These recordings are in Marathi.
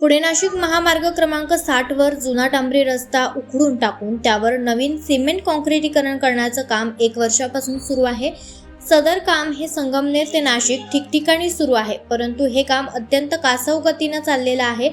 पुणे नाशिक महामार्ग क्रमांक 60 वर जुना डांबरी रस्ता उखडून टाकून त्यावर नवीन सिमेंट काँक्रिटीकरण करण्याचं काम 1 वर्षापासून सुरू आहे। सदर काम हे संगमनेर ते नाशिक ठिकठिकाणी सुरू आहे, परंतु हे काम अत्यंत कासव गतीने चाललेलं आहे।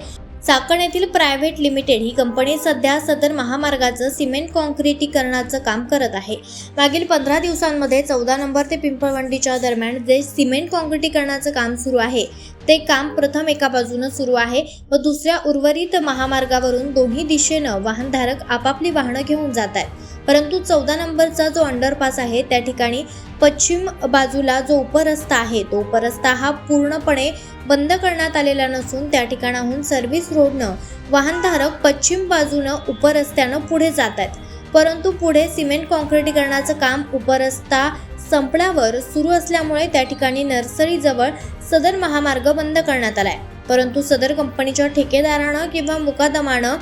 चाकण येथील प्रायव्हेट लिमिटेड ही कंपनी सध्या सदर महामार्गाचं सिमेंट काँक्रिटीकरणाचं काम करत आहे। मागील 15 दिवसांमध्ये 14 नंबर ते पिंपळवंडीच्या दरम्यान जे सिमेंट काँक्रिटीकरणाचं काम सुरू आहे ते काम प्रथम एका बाजूने सुरू आहे व दुसऱ्या उर्वरित महामार्गावरून दोन्ही दिशेनं वाहनधारक आपापली वाहनं घेऊन जात आहेत। परंतु 14 नंबरचा जो अंडरपास आहे त्या ठिकाणी पश्चिम बाजूला जो उपरस्ता आहे तो उपरस्ता हा पूर्णपणे बंद करण्यात आलेला नसून त्या ठिकाणाहून सर्व्हिस रोडनं वाहनधारक पश्चिम बाजूनं उपरस्त्यानं पुढे जात आहेत। परंतु पुढे सिमेंट काँक्रिटीकरणाचं काम उपरस्ता संपल्यावर सुरू असल्यामुळे त्या ठिकाणी नर्सरीजवळ सदर महामार्ग बंद करण्यात आलाय। परंतु सदर कंपनीच्या ठेकेदारानं किंवा मुकादमानं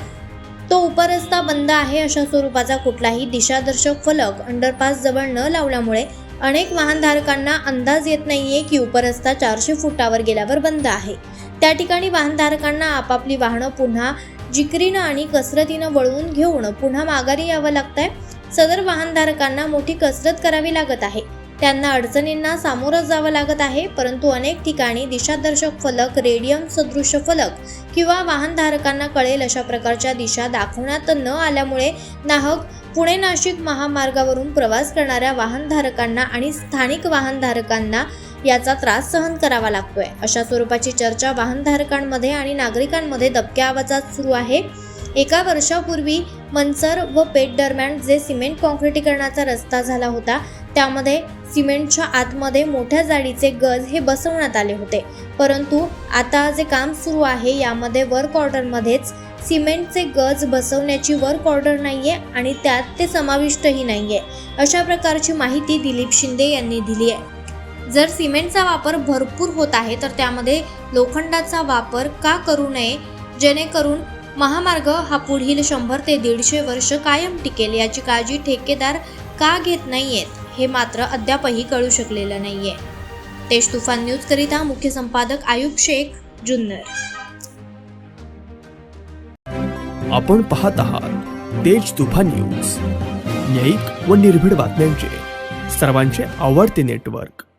तो उपरस्ता बंद आहे अशा स्वरूपाचा कुठलाही दिशादर्शक फलक अंडरपास जवळ न लावल्यामुळे अनेक वाहनधारकांना अंदाज येत नाहीये की उपरस्ता 400 फुटावर गेल्यावर बंद आहे। त्या ठिकाणी वाहनधारकांना आपापली वाहनं पुन्हा जिकरीनं आणि कसरतीनं वळवून घेऊन पुन्हा माघारी यावं लागतंय। सदर वाहनधारकांना मोठी कसरत करावी लागत आहे, त्यांना अडचणींना सामोरं जावं लागत आहे। परंतु अनेक ठिकाणी दिशादर्शक फलक, रेडियम सदृश फलक किंवा वाहनधारकांना कळेल अशा प्रकारच्या दिशा दाखवण्यात न आल्यामुळे नाहक पुणे नाशिक महामार्गावरून प्रवास करणाऱ्या वाहनधारकांना आणि स्थानिक वाहनधारकांना याचा त्रास सहन करावा लागतोय। अशा स्वरूपाची चर्चा वाहनधारकांमध्ये आणि नागरिकांमध्ये दबक्या आवाजात सुरू आहे। 1 वर्षापूर्वी मनसर व पेठ दरम्यान जे सिमेंट काँक्रिटीकरणाचा रस्ता झाला होता त्यामध्ये सिमेंटच्या आतमध्ये मोठ्या जाडीचे गज हे बसवण्यात आले होते, परंतु आता जे काम सुरू आहे यामध्ये वर्क ऑर्डरमध्येच सिमेंटचे गज बसवण्याची वर्क ऑर्डर नाहीये आणि त्यात ते समाविष्टही नाहीये अशा प्रकारची माहिती दिलीप शिंदे यांनी दिली आहे। जर सिमेंटचा वापर भरपूर होत आहे तर त्यामध्ये लोखंडाचा वापर का करू नये, जेणेकरून महामार्ग हा पुढील 100 ते 150 वर्ष कायम टिकेल याची काळजी ठेकेदार का घेत नाहीयेत हे मात्र अद्यापही कळू शकलेलं नाहीये। तेज तुफान न्यूज करिता मुख्य संपादक आयुब शेख, जुन्नर। आपण पाहत आहात तेज तुफान न्यूज, न्यायिक व निर्भीड बातम्यांचे सर्वांचे आवडते नेटवर्क।